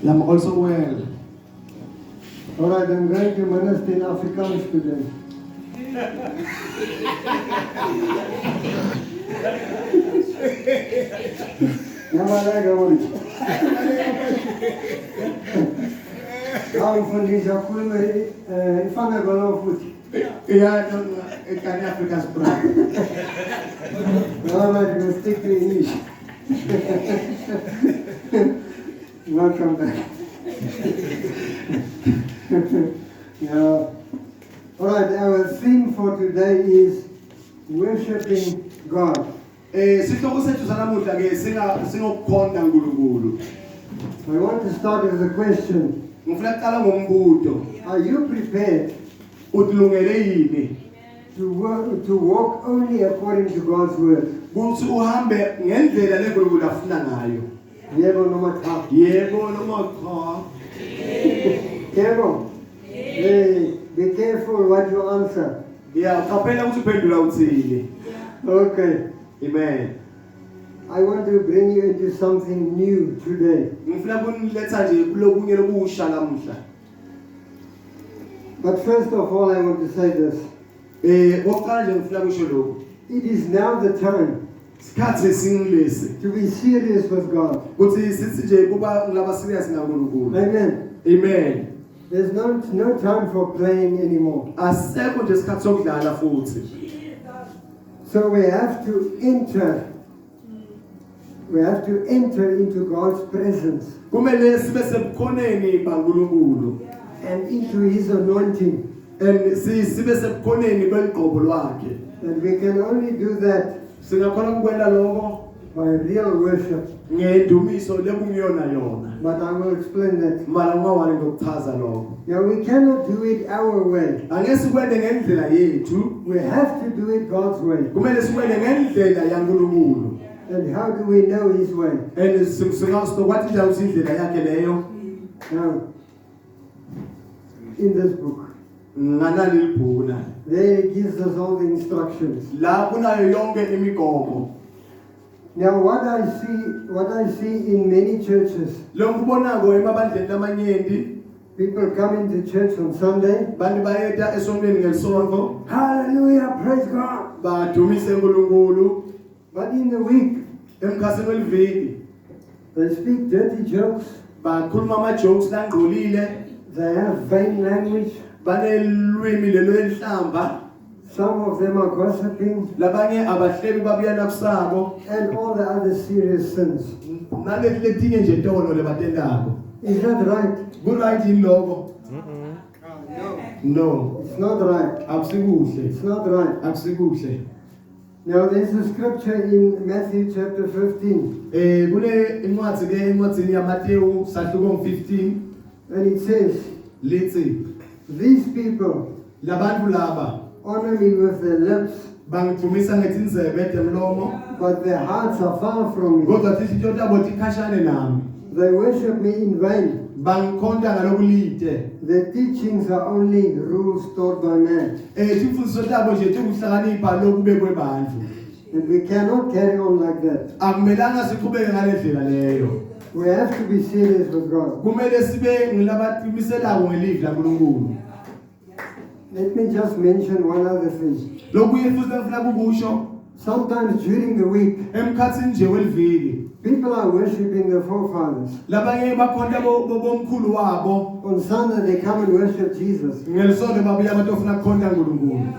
I'm also well. Alright, I'm going to minister in Afrikaans today. Lekker man. Hou van die zakkoelen, vangen wel goed. Ja, ik kan Afrikaans praten. Nou, maar ik stick to English. Welcome back. Yeah. Alright, our theme for today is worshiping God. Sihloko sethu sanamuhla ke singokukhonza uNkulunkulu. I want to start with a question. Ngifuna uqala ngombuzo. Are you prepared Utilungele yini to walk only according to God's word? ukuthi uhambe ngendlela leNkulunkulu afuna ngayo? Yebo noma cha? Yebo noma cha? Yebo. Hey, be careful what you answer. Yeah, qaphela ukuthi uphendula uthini. Okay. Amen. I want to bring you into something new today. Ngifuna ukuniletha nje kulokunye lokusha namhla. But first of all, I want to say this. Oqala nje ngifuna kusho lokho. It is now the time Isikhathi esingilesi to be serious with God. ukuthi sithi nje kuba ngilaba serious ngaNkulunkulu. Amen. Amen. There's no time for playing anymore. Asekho nje isikhathi sokudlala futhi. So we have to enter into God's presence Kumele sibe sebukhoneni baNkulunkulu and into His anointing. and sibe sebukhoneni beligqobo lwakhe. And we can only do that Singakhona ukwenza lokho by real worship. ngedumiso lekungiyona yona. But I will explain that. Mara ngawani ngokuchaza lokho. Now we cannot do it our way. Angeke sikwende ngendlela yethu, We have to do it God's way. kumele sikwende ngendlela yaNkulunkulu. And how do we know His way? And singakwathi njalo indlela yakhe leyo. Now, in this book, Nganali libhuku na. there it gives us all the instructions. La kunayo yonke imigomo. Now, what I see in many churches, Lo ngibonako emabandleni lamanyenti, people come into church on Sunday. bantu bayeta esontweni ngelisonto, Hallelujah, praise God. badumise uNkulunkulu. But in the week, Emkhasini weliviki, they speak dirty jokes. bakhuluma ama-jokes langcolile, They have vain language. banelwimi lelo enhlamba, Some of them are gossiping labanye abahlebi babuyana kusabo, and all the other serious sins. letinye nje tono lebatendako. Is that right? Ku-right yini lokho? No, It's not right. akusikuhle, It's not right. akusikuhle. Now, there's a scripture in Matthew chapter 15, Kule incwadi ke encwadini yaMateyu sahluko 15 and it says, lithi these people labantu laba honor me with their lips, bangithumisa ngetinzebe temlomo but their hearts are far from me. kodwa tinhliziyo tabo tikhashane nami. They worship me in vain. Bangikhonza ngalokulide. Their teachings are only rules taught by man. Timfundiso tabo nje tikuhlakanipha lokubekwe bantu. And we cannot carry on like that. Akumelanga siqhubeke ngalendlela leyo. We have to be serious with God. Kumele sibe ngilabaqiniselako ngelizwi laNkulunkulu. Let me just mention one other thing. Lokuye futhi ngifuna kukusho Sometimes during the week, emkhathini nje weliviki people are worshiping their forefathers. labanye bakhonta bomkhulu wabo. On Sunday, they come and worship Jesus. Ngelisonto babuya abantu ofuna ukukhonza uNkulunkulu.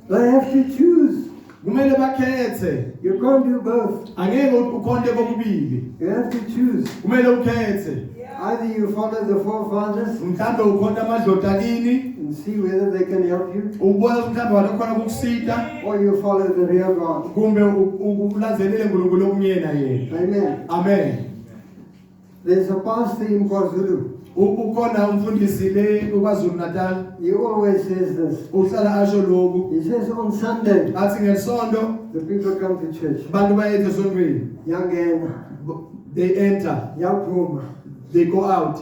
They have to choose. Kumele bakhethe. You can't do both. Angeke ukhonte kokubili. You have to choose. Kumele ukhethe. Either you follow the forefathers Mhlambe ukhonta amadlozi akini, and see whether they can help you, ubuye mhlambe walokhona ukukusita, or you follow the real God. kumbe ulanzelele uNkulunkulu okuyena yena. Amen. Amen. There's a pastor in KwaZulu. Ukhona umfundisi le kwaZulu Natal, He always says this. uhlala asho lokhu. He says on Sunday, Athi ngelisonto the people come to church. abantu bayethe esontweni. Yangena, They enter, yaphuma. they go out.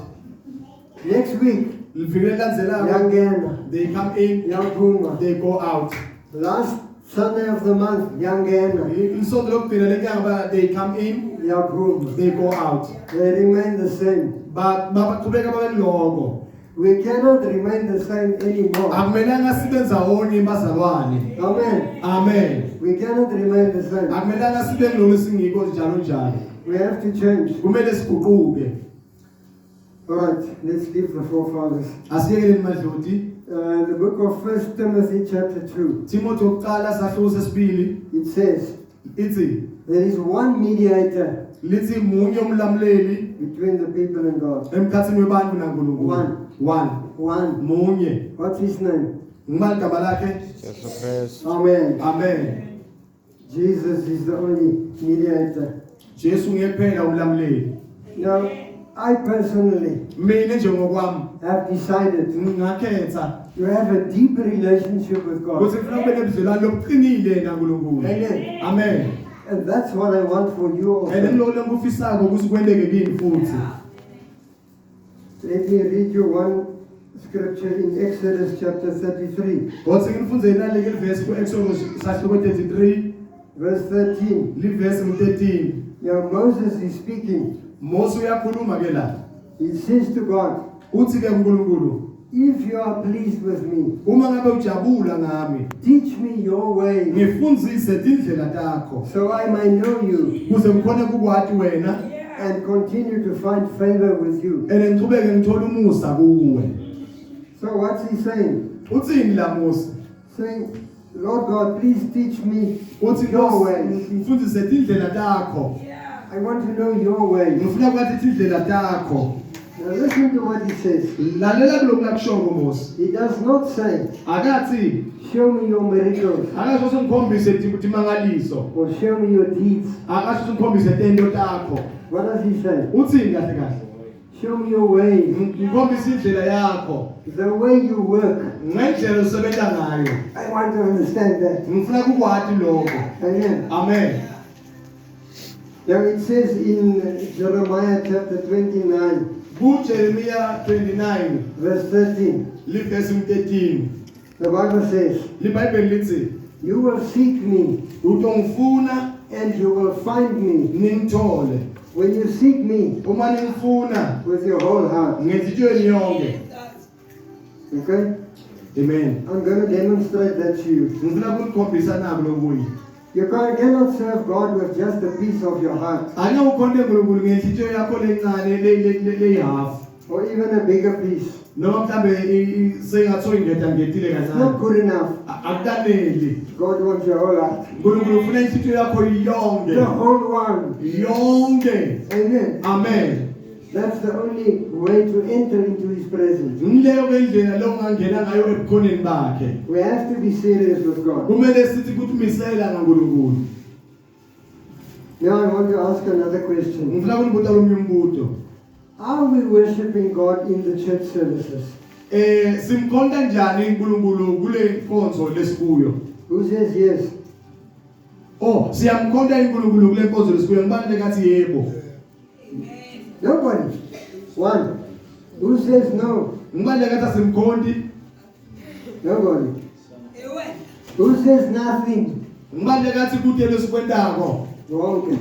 Next week, Livike landzelako, yangena, they come in, yaphuma. they go out. Last Sunday of the month, Yangena, Isonto lokugcina lenyanga they come in, Yakum. they go out. They remain the same. Baqhubeka babe lokho. We cannot remain the same anymore. Akumelanga sibe ndzawonye bazalwane. Amen. Amen. We cannot remain the same. Akumelanga sibe ngilona singikho njalo njalo. We have to change. Kumele siguquke. All right, let's leave the forefathers. Asiyekeleni madloti. The book of 1 Timothy chapter 2. Timothy oqala sahluko sesibili It says, ithi there is one mediator lithi munye umlamleli between the people and God. emkhathini webantu naNkulunkulu. One. One. Munye. What's his name? Ngibani igama lakhe? Amen. Amen. Jesus is the only mediator. Jesu nguye kuphela umlamleli. Now, I personally Mina njengokwami have decided ngakhetha to have a deep relationship with God. ukuthi ngifuna ube nebudlelwano lobuqinile naNkulunkulu. Amen. Amen. And that's what I want for you also. Ngiloko ngikufisako ukuthi kwendeke kimi futhi. Let me read you one scripture in Exodus chapter 33, Kodwa nginifunze naleli verse ku-Exodus sahluko 33 verse 13. liverse 13. Now Moses is speaking. Mose uyakhuluma ke la. He says to God, Uthi ke uNkulunkulu, if you are pleased with me, uma ngabe ujabula ngami, teach me your way ngifundzise tindlela takho so I might know you kuze ngikhone kukwati wena and continue to find favor with you. ngichubeke ngithola umusa kuwe. So what's he saying? Uthini la Mose? Saying, Lord God, please teach me Uthi your ways. ngifundise tindlela takho. I want to know your ways. Ngifuna kwathi tindlela takho. Now listen to what he says. Lalela kuloko lakushoko Mose. He does not say, Akathi show me your miracles akasho ngikhombise timangaliso. or show me your deeds. Akasho ngikhombise tento takho. What does he say? Uthini kahle kahle? Show me your ways. Ngikhombise indlela yakho. The way you work. Ngendlela osebenza ngayo. I want to understand that. Ngifuna kukwati lokho. Amen. Amen. Now it says in Jeremiah chapter 29, KuJeremiah 29 verse 13, verse 13. the Bible says, LiBhayibheli lithi you will seek me utongifuna and you will find me ningithole. when you seek me Uma ningifuna with your whole heart. ngenhliziyweni yonke. Okay? Amen. I'm going to demonstrate that to you. Ngifuna ukunikhombisa nabo lokuyi. You cannot serve God with just a piece of your heart Ake ukhonde uNkulunkulu ngenhliziyo yakho lencane leyihalf. or even a bigger piece. Noma mhlambe sengathiwa ingedangedile It's kancane. not good enough. Akukaneli. God wants your whole heart. uNkulunkulu ufuna inhliziyo yakho yonke. The whole one. Yonke. Amen. Amen. That's the only way to enter into His presence. Ngileyo indlela lokungena ngayo ebukhoneni bakhe. We have to be serious with God. Kumele sithi ukuthi umisela ngaNkulunkulu. Now I want to ask another question. Ngifuna ukubuza lo mbuzo. Are we worshiping God in the church services? Simkhonza njani uNkulunkulu kule nkonzo lesikuyo? Who says yes? Oh, siyamkhonza uNkulunkulu kule nkonzo lesikuyo. Ngibani lekathi yebo? Nobody. One. Who says no? Ngibani lekathi asimkhondi? Nobody. Who says nothing? Ngibani lekathi kuthe lesikwendako? Wrong.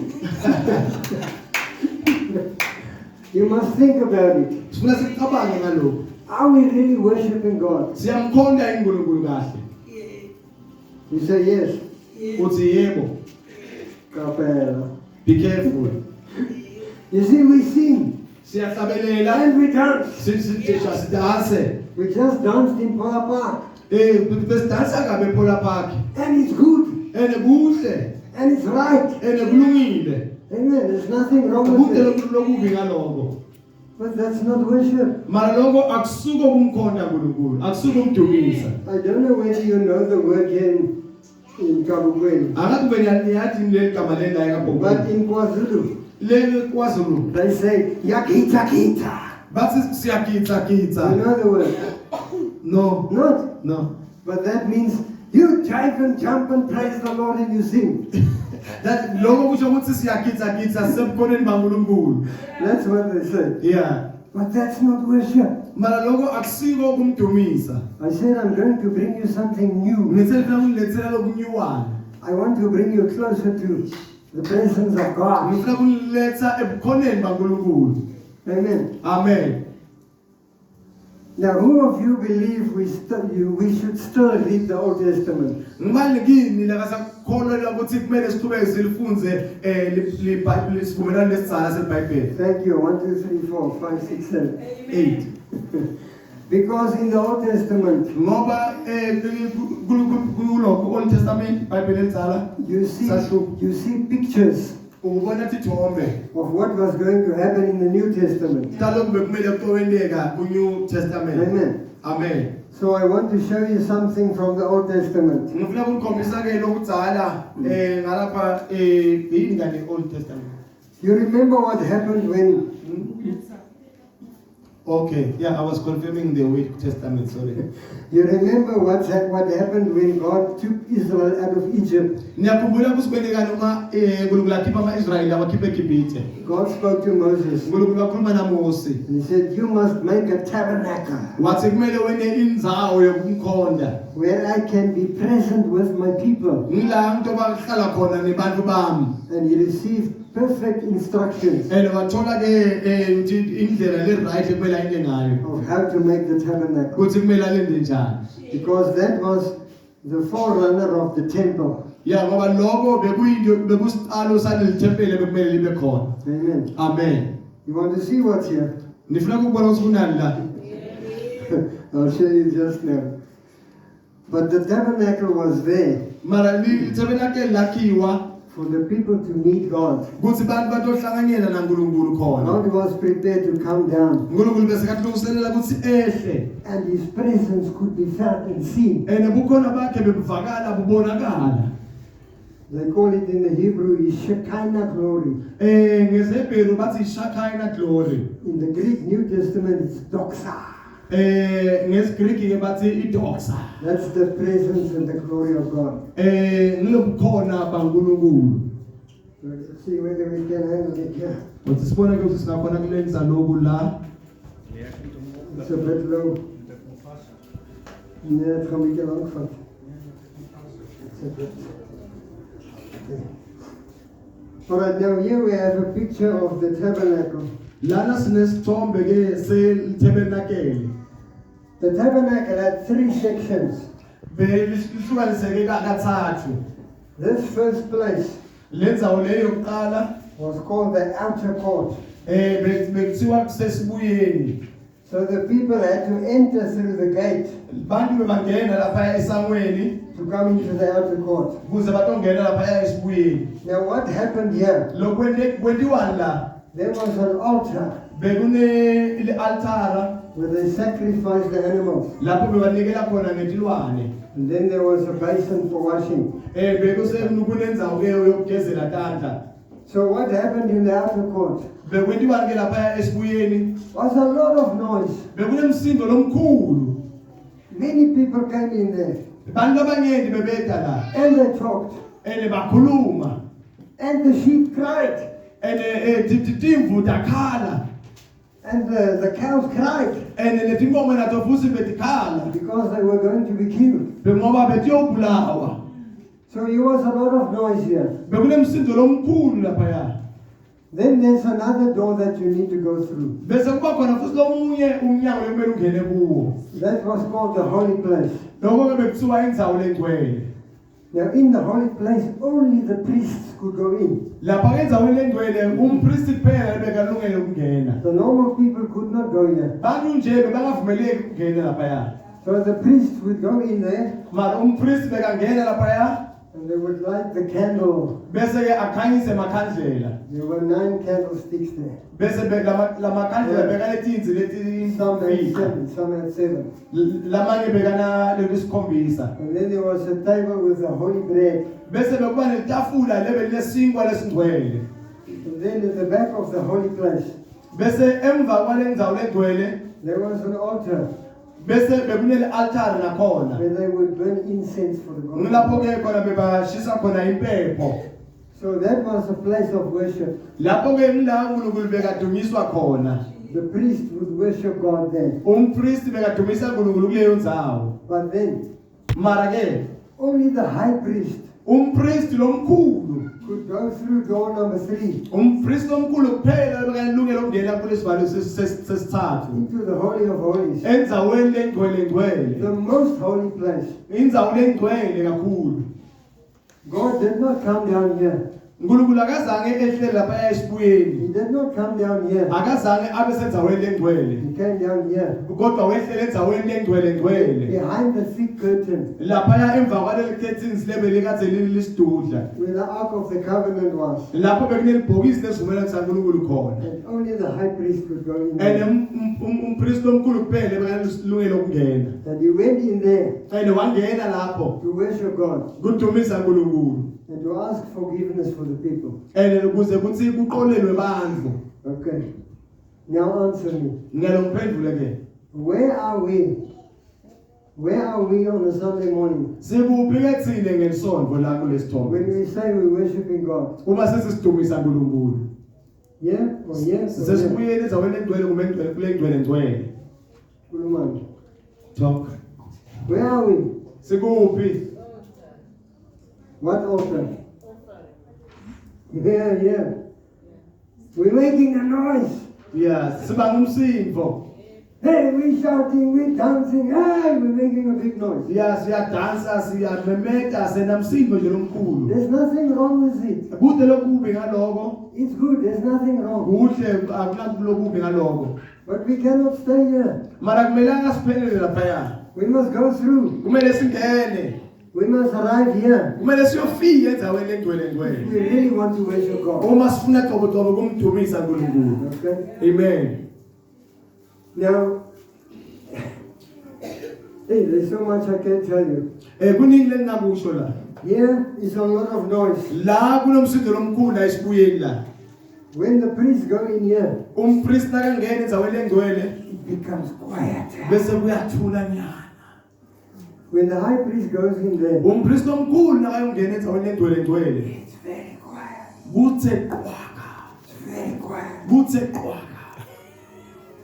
You must think about it. Sifuna sicabange ngalokho. Are we really worshiping God? Siyamkhonza uNkulunkulu kahle. You say yes. Uthi yebo. Kapela. Be careful. You see, we sing Siyahlabelela. and we dance. Sidanse. We just danced in Pola Park. Besidansa kabe ePola Park. And it's good. Kuhle. And it's right. Kulungile. Amen. There's nothing wrong Akukho with it. lokubi ngaloko. But that's not worship. Mara lokho akusuko kumkhonza uNkulunkulu, akusuko kumdumisa. I don't know whether you know the word here in Kabukweni. Akathi wena niyathi le gama lenda But yakabhongo. in KwaZulu, Le kwaZulu. they say, Yakita Kita. Bathi siyagitsa You gitsa. know the word? No. Not. No. But that means you jive and jump and praise the Lord and you sing. That lokho kusho ukuthi siyagitsa gitsa semkhoneni baNkulunkulu. That's what they say. Yeah. But that's not worship. Mara lokho akusiko kumdumisa. I said I'm going to bring you something new. Ngithe mina ngilethela lokunyuwana. I want to bring you closer to the presence of God. Ngifuna ukuletha ebukhoneni baNkulunkulu. Amen. Amen. Now, who of you believe we should still read the Old Testament? Ngibani kini la kasakholelwa ukuthi kumele siqhubeke silifunze liBhayibheli sivumelana lesitsala seBhayibheli. Thank you. 1, 2, 3, 4, 5, 6, 7, 8. Because in the Old Testament, Ngoba kulokho Old Testament Bhayibheli litsala you see pictures ubona tithombe of what was going to happen in the New Testament. taloko bekumele kuwendeka kuNew Testament. Amen. Amen. So I want to show you something from the Old Testament. Ngifuna ukukhombisa ke lokudzala ngalapha yini ngane Old Testament. You remember what happened when Okay, yeah, I was confirming the Old Testament, sorry. you remember what happened when God took Israel out of Egypt? Ngiyakhumbula kusikwendeka noma uNkulunkulu akhipha ama-Israyeli abakhipha eGibhithe. God spoke to Moses uNkulunkulu wakhuluma naMose. and he said, you must make a tabernacle Wathi kumele wene indzawo yokumkhonda. where I can be present with my people. Ngila umuntu obahlala khona nebanttu bami. And he received perfect instructions Wathola ke indlela le-right ekumele ayende ngayo. of how to make the tabernacle. Kuthi kumele alende njani. Because that was the forerunner of the temple. Ya ngoba lokho bekusicalo saleli thempeli bekumele libe khona. Amen. Amen. You want to see what's here? Nifuna ukubona ukuthi kunani la. I'll show you just now. But the tabernacle was there Mara li-tabernacle lakhiwa for the people to meet God. kuthi bantu batohlanganyela naNkulunkulu khona. God was prepared to come down, uNkulunkulu bese kahlungiselela ukuthi ehle. and his presence could be felt and seen. Bukhona bakhe bebuvakala bubonakala. They call it in the Hebrew Shekinah glory. NgesiHebheru bathi Shekinah glory. In the Greek New Testament it's doxa. NgesiGriki ke bathi idoxa. That's the presence and the glory of God. Ngilobukhona baNkulunkulu. Let's see whether we can handle it here. Uthi sibona ke ukuthi singakhona kulenza lokhu la. It's a bit low. Nee, het gaat een beetje lang vat. It's a bit. Okay. Alright, now here we have a picture of the tabernacle. Lana sinesithombe ke seTabernacle. The tabernacle had 3 sections. Belisukaniseke kathathu. This first place Lendzawo leyo yokuqala was called the outer court. bekuthiwa kusesibuyeni. So the people had to enter through the gate Bantu bebangena lapha esangweni to come into the outer court. ukuze batongena lapha esibuyeni. Now what happened here? Lokwendiwani la There was an altar bekune altara where they sacrificed the animals. lapho bebanikela khona ngetilwane. And then there was a basin for washing. Bekunendzawo ke yokugezela tandla. So what happened in the outer court? Bekwendiwani ke lapha esibuyeni Was a lot of noise. bekunemsindo lomkhulu. Many people came in there Bantu abanyenti bebeda la and they talked. bakhuluma And the sheep cried. timvu takhala And the cows cried netinkomo nato futhi betikhala because they were going to be killed. ngoba betiyobulawa. So there was a lot of noise here. Bekunemsindo lomkhulu laphaya. Then there's another door that you need to go through. Bese kuba khona futhi lomunye umnyango ekumele ungene kuwo. That was called the holy place. Lokho bekuthiwa indzawo lengcwele. Now in the holy place, only the priests could go in. Lapha endzaweni lengcwele umpristi kuphela bekalungele ukungena. The normal people could not go here. Bantu nje bebangavumeleki ukungena laphaya. So the priests would go in there Mara umpristi bekangena laphaya and they would light the candle. bese ke akhanyise makhandlela. There were 9 candlesticks there. Bese lamakhandlela bekaletinzi Some had leti 7, some had 7. lamanye bekana lesikhombisa. And then there was a table with the holy bread. Bese bekuba netafula lebelesinkwa lesingcwele. And then at the back of the holy place, Bese emva kwalendzawo lengcwele there was an altar bese bekunele altar nakhona. where they would burn incense for the God. Ngilapho ke khona bebashisa khona impepho. So that was a place of worship. Lapho ke indawo uNkulunkulu bekadunyiswa khona. the priest would worship God there. umpristi bekadumisa uNkulunkulu kuleyo ndzawo. But then, Mara ke only the high priest umpristi lomkhulu, could go through door number 3 umpristi omkhulu kuphela bekanelungelo ukungena kulesivalo sesithathu into the Holy of Holies, endzaweni lengcwele, the most holy place. indzawo lengcwele kakhulu. God did not come down here. uNkulunkulu akazange ehlele lapha esibuyeni, He did not come down here. akazange abe sendzaweni lengcwele, He came down here. kodwa wehlele endzaweni lengcwele Behind the thick curtain lapha emva kwaleli curtains lebe likade lisidudla, where the Ark of the Covenant was. lapho bekunelibhokisi lesivumelwano saNkulunkulu khona. And only the high priest could go in And there. umpristi omkhulu kuphela bekanelungelo ukungena, And he went in there and wangena lapho to worship God kudumisa uNkulunkulu, and to ask forgiveness for the people. and ukuze kuthi kuqolelwe bandlu. Okay. Now answer me. Ngelo ngiphendule ke, Where are we? Where are we on a Sunday morning sikuphi ke thine ngesonto la kulesithombe when we say we're worshiping God? uma sesidumisa uNkulunkulu? Yeah or yes or yes? Sesibuyele endaweni engcwele kumbe engcwele kule ngcwele. Kulumani. Talk. Where are we? Sikuphi? What altar? Yeah. We're making a noise. Yeah, sibanga umsindvo. Hey, we're shouting, we're dancing. Hey, we're making a big noise. Yeah, siyadansa, siyamemeta, sena umsindvo nje lomkhulu. There's nothing wrong with it. Kude lokubi ngaloko. It's good. There's nothing wrong. Kuhle akulokubi ngaloko. But we cannot stay here. Mara kumelanga siphelele laphaya. We must go through. Kumele singene. We must arrive here. Kumele siyofika endzaweni If we really want to worship God. uma sifuna qoboqobo kumdumisa uNkulunkulu. Okay? Amen. Now, hey, there's so much I can't tell you. Kuningi lengingakusho la. Here is a lot of noise. La kunomsindo lomkhulu la esibuyeni la. When the priests go in here, Umpristi nakangena endzaweni engcwele it becomes quiet. bese kuyathula nyana. When the high priest goes in there, Umpristi omkhulu nakayongena endzaweni engcwele it's very quiet. kuthe qwaka. It's very quiet. Kuthe qwaka.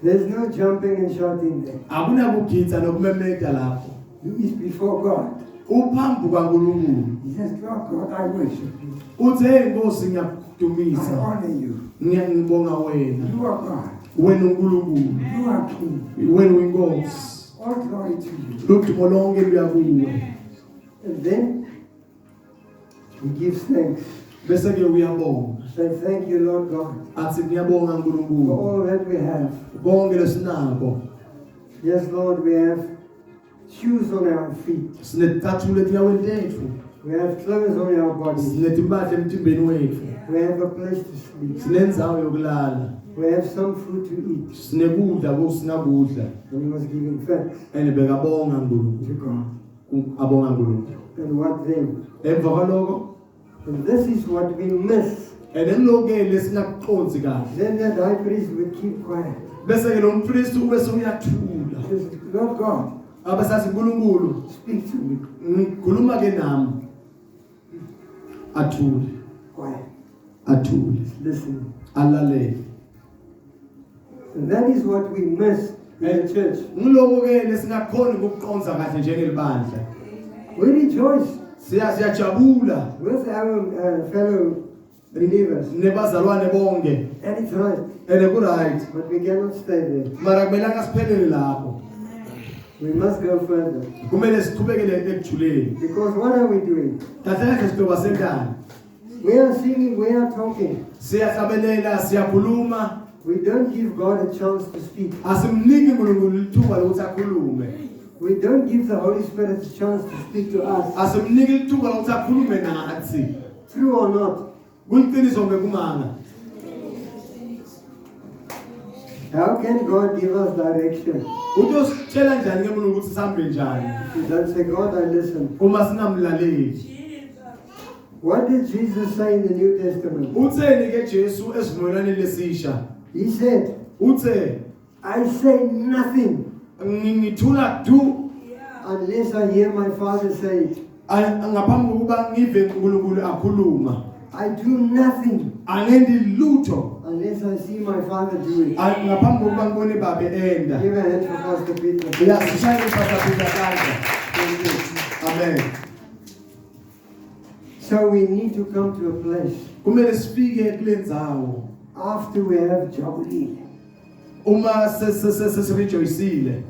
There's no jumping and shouting there. Akunakugitsa nokumemeta lapho. He is before God. Uphambi kwaNkulunkulu. He says, "Lord God, I worship you. Uthe Nkosi I ngiyakudumisa. honor you. Ngiyangibonga wena. You are God. Wena uNkulunkulu. You are King. Wena uyinkosi. All glory to you." Ludumo lonke luya kuwe. And then he gives thanks. Bese ke uyabonga. Say, "Thank you, Lord God, Athi ngiyabonga for uNkulunkulu. all that we have." Konke lesinako. Yes, Lord, we have shoes on our feet. Sinethathulo etinyaweni tethu. We have clothes on our bodies. Sinetimpahla emtimbeni wethu. We have a place to sleep. Sinendzawo yokulala. We have some food to eat. Sinekudla sinakudla. And he was giving thanks And bekabonga uNkulunkulu. to God. Abonga uNkulunkulu. And what then? Emva kwaloko, And this is what we miss. ngilokele singakuqonzi kahle. Then that high priest would keep quiet. Bese ke lo mpristi ube soyathula. He says, "Lord God, Abasazi uNkulunkulu, speak to me." ngikhuluma ke nami. Athule, Quiet. athule, Listen. alalele. And that is what we miss in the church. Ngiloko ke lesingakhona ukuqonza kahle njengelibandla. We rejoice Siyajabula with our fellow believers. nebazalwane bonke. And it's right. Ene ku right. But we cannot stay there. Mara kumelanga siphelele lapho. We must go further. Kumele siqhubekele ekujuleni. Because what are we doing? Kahle kahle sizoba sentana. We are singing, we are talking. Siyahlabelela, siyakhuluma. We don't give God a chance to speak. Asimniki uNkulunkulu ithuba lokuthi akhulume. We don't give the Holy Spirit a chance to speak to us. Asimniki ithuba lokuthi akhulume nathi. True or not? Kuyiqiniso ngekumanga. How can God give us direction? Utositshela njani ke uNkulunkulu ukuthi sihambe njani? We don't say, "God, I listen." Uma singamlaleli. What did Jesus say in the New Testament? Utheni ke Jesu esivumelwaneni lesisha? He said, Uthe "I say nothing ngithula du unless I hear my Father say it." ngaphambi kokuba ngive uNkulunkulu akhuluma. I do nothing angendi lutho unless I see my father do it. ngaphambi kokuba ngibone baba enda. Give a hand for Pastor Peter. Uyasishayela uPastor Peter kanje. Amen. So we need to come to a place Kumele sifike kule ndzawo after we have Jubilee, uma sesirejoyisile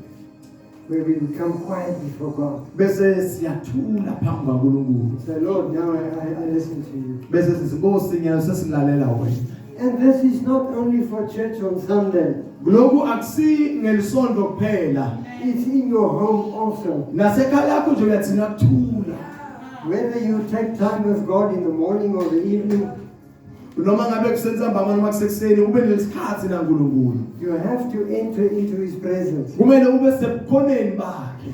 where we become quiet before God. bese siyathula phambi kaNkulunkulu. Say, Lord, now I listen to you. Bese sizinkosi nyalo sesilalela wena. And this is not only for church on Sunday. Lokhu akusi ngelisonto kuphela. It's in your home also. Nasekhaya lakho nje uyathina kuthula. Whether you take time with God in the morning or the evening, Noma ngabe kusenzambama noma kusekuseni ube nesikhathi naNkulunkulu. you have to enter into His presence. Kumele ube sebukhoneni bakhe.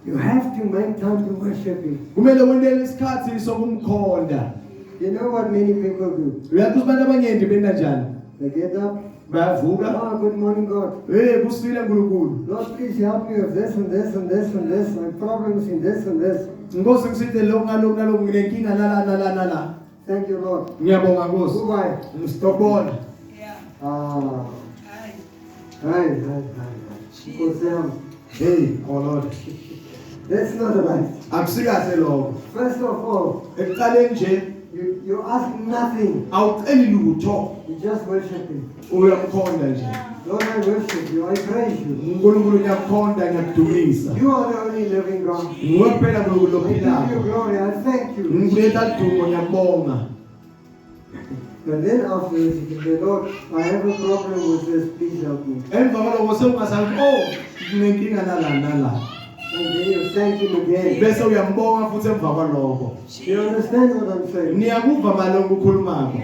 You have to make time to worship Him. Kumele wendele isikhathi sokumkhonda. You know what many people do? Uyathi abantu abaningi benda njani? They get up. Bayavuka. Oh, good morning, God. Kusile Nkulunkulu. Lord, please help me with this and this and this and this. My problems in this and this. Nkosi ngisithe lokhu ngalokhu nalokhu nginenkinga nala. Thank you, Lord. Ngiyabonga Nkosi. Goodbye. Ngistobona. Ah. Hi. Go Sam. Hey, oh Lord. That's not right. Akusikahle lokho. First of all, Ekuqaleni nje you ask nothing. awuceli lutho. You just worship Him. Uyamkhonda nje. Lord, I worship you. I praise you. uNkulunkulu ngiyamkhonda ngiyakudumisa. You are the only living God. Nguwe kuphela Nkulunkulu I give you ophilayo. glory. I thank you. Ngikuletha dumo ngiyabonga. And then afterwards, you can say, Lord, I have a problem with this. Please help me. Emva kwalokho sewungasathi nginenkinga nala. And then you thank Him again. Bese uyambonga futhi emva kwalokho. You understand what I'm saying? Niyakuva malonga ukukhulumako.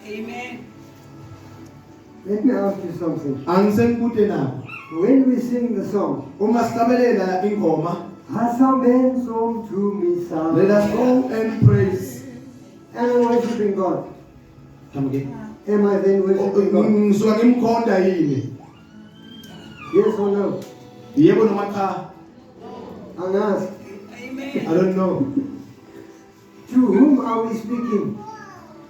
Amen. Let me ask you something. Angisengikude na. When we sing the song, Uma sihlabelela ingoma, Asambenzo to me, let us go and praise. Am I worshiping God? Come again. Am I then worshiping God? Ngisuka ngimkhonda yini? Yes or no? Yebo noma cha? Angas. Amen. I don't know. To whom are we speaking?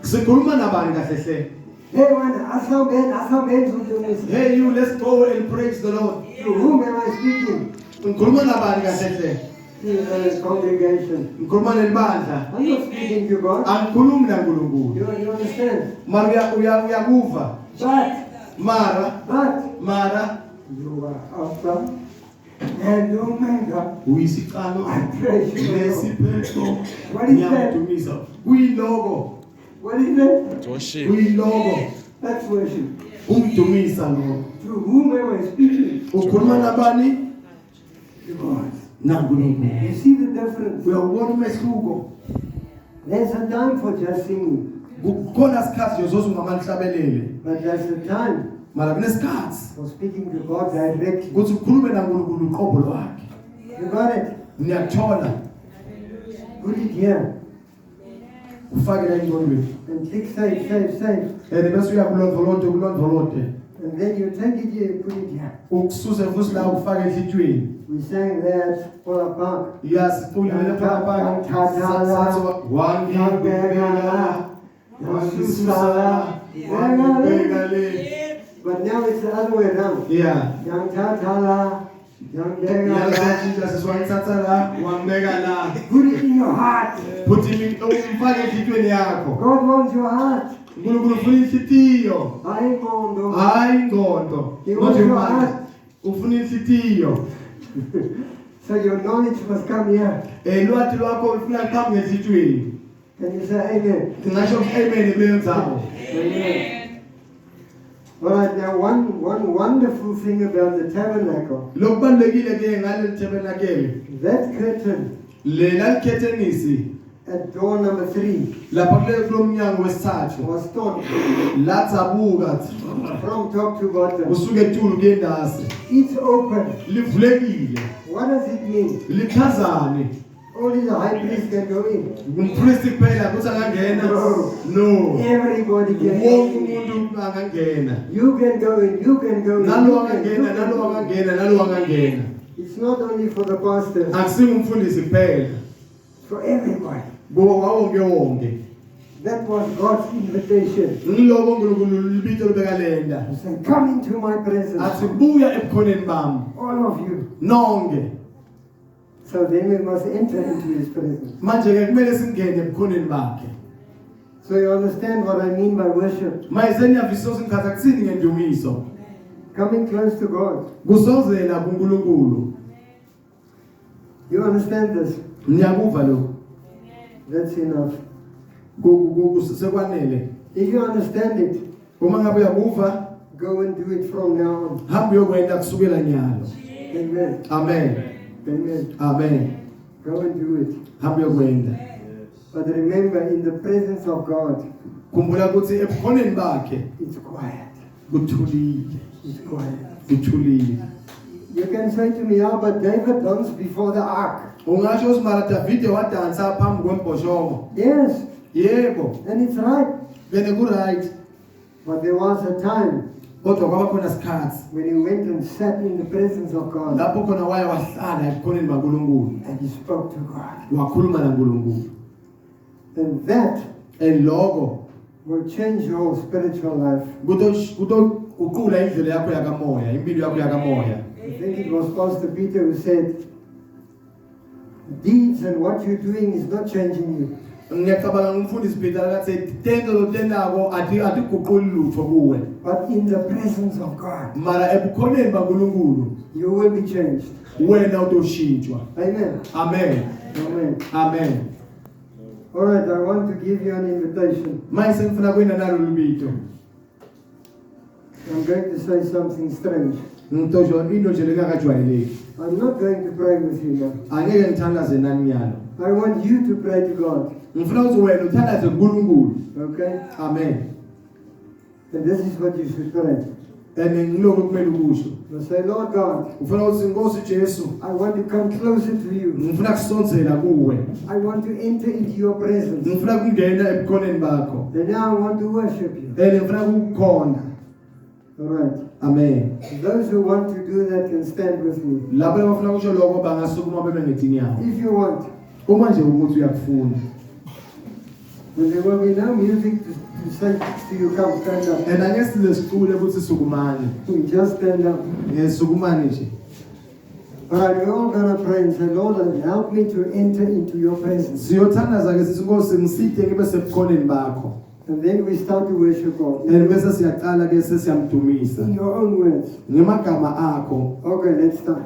Sikhuluma nabani kahle hle? Hey, one, Asambenzo to me. Hey you, let's go and praise the Lord. To whom am I speaking? Ngikhuluma nabani kahle hle? To the congregation. Ngikhuluma nelibandla. I'm not speaking to God. Angikhulumi naNkulunkulu. You understand? Mara uyakuva. But, Mara you are Alpha and Omega. uyisiqalo I praise you. nesiphetho. What is that? Ngiyakudumisa. Kuyilobo. What is that? Kuyilobo. That's worship. Umdumisa lo. To whom am I speaking? Ukhuluma nabani? To God. naNkulunkulu. You see the difference? Uyawubona umehluko. There's a time for just singing, Kukhona isikhathi nje ungamanihlabelele. but there's a time Mara kunesikhathi for speaking to God directly. ukuthi ukhulume naNkulunkulu uqobo lwakhe. You got it? Niyakuthola. Put it here Ufake la engqondweni. and click save. Bese uyakulondvolonte. And then you take it here and put it here. Ukususe futhi la ufake enhlitshweni. We sang that for a park. Yasicule phakaphaka. Wangibekela. Wangisusala. Wangibeka le. But now it's the other way around. Yeah. Yang tatala, yang begala. Yasicule sesiwangithatha la, wangibeka la. Put it in your heart. Futhi umfake enhlitshweni yakho. God wants your heart. uNkulunkulu ufuna inhlitiyo. Hayi ingqondo. Hayi ingqondo. He wants your heart. Ufuna inhlitiyo. So your knowledge must come here. Lwathi lwakho lufuna liqhamuke enhlitshweni. Can you say amen? Ngingasho amen kuleyo ndzawo. Amen. All right, now one wonderful thing about the tabernacle. Lokubalulekile ke ngaleli tabernacle. That curtain Lela likhethenisi at door number 3 lapha kulomnyango wesithathu. was torn Latsabuka from top to bottom. usuke etulu kuyendasi. It's open. Livulekile. What does it mean? Lichazane. Only the high priest can go in. Umpriest kuphela kuthi angangena. No. Everybody can go Wonke in. umuntu angangena. You can go in. You can go in. Nalo You can angangena, go nalo in. angangena, nalo angangena. It's not only for the pastors. Akusiyo umfundisi kuphela. For everybody. wonke. That was God's invitation. Ngiloko uNkulunkulu libito libekalenda. He said, come into my presence, Athi buya ebukhoneni bami all of you. nonke. So then we must enter into his presence. Manje ke kumele singene ebukhoneni bakhe. So you understand what I mean by worship? Manje niyavisa ngikhatha kuthini ngendumiso. Coming close to God. Kusozela kuNkulunkulu. You understand this? Niyakuva lokho? That's enough. Sekwanele. If you understand it, Uma ngabe uyakuva, go and do it from now on. hamba uyokwenda kusukela nyalo. Amen. Amen. Amen. Amen. Go and do it. Hamba uyokwenda. But remember, in the presence of God, Khumbula ukuthi ebukhoneni bakhe it's quiet. kuthulile. It's quiet. Kuthulile. You can say to me, yeah, but David danced before the ark. Ungasho ukuthi mara Davide wadansa phambi kwemboshomo. Yes, Yebo, and it's right. bene ku right. But there was a time Kodwa kwaba khona isikhathi when he went and sat in the presence of God lapho khona waya wahlala ebukhoneni baNkulunkulu. and he spoke to God. Wakhuluma naNkulunkulu. And that Lokho will change your spiritual life. kutoguqula indlela yakho yakamoya, impilo yakho yakamoya. I think it was Pastor Peter who said, deeds and what you're doing is not changing you. Ngiyacabanga umfundisi Peter akathi tento lotendako atiguquli lutho kuwe. But in the presence of God, Mara ebukhoneni baNkulunkulu you will be changed. wena utoshintshwa. Amen. Amen. Amen. Amen. All right, I want to give you an invitation. Manje sengifuna kwenda nalo libito. I'm going to say something strange. Ngitosho into nje lekakajwayeleki. I'm not going to pray with you now. Angeke ngithandaze nani nyalo. I want you to pray to God. Ngifuna ukuthi wena uthandaze kuNkulunkulu. Okay? Amen. And this is what you should pray. Ngiloko kumele ukusho. You say, Lord God, Ufuna ukuthi Nkosi Jesu, I want to come closer to you. ngifuna kusondzela kuwe. I want to enter into your presence. Ngifuna kungena ebukhoneni bakho. And now I want to worship you. Ngifuna ukukhonza. All right. Amen. Those who want to do that can stand with me. Labo abafuna ukusho lokho bangasukuma bebe ngetinyawo. If you want. Uma nje ukuthi uyakufuna. And there will be no music to say to you, come stand up. Angeke silesicule ukuthi sukumani. We just stand up. Sukumani nje. All right, we're all going to pray and say, Lord, help me to enter into your presence. Siyothandaza ke sithi Nkosi ngiside ngibe sebukhoneni bakho. And then we start to worship God. Bese siyaqala ke sesiyamdumisa. In your own words. Ngemagama akho. Okay, let's start.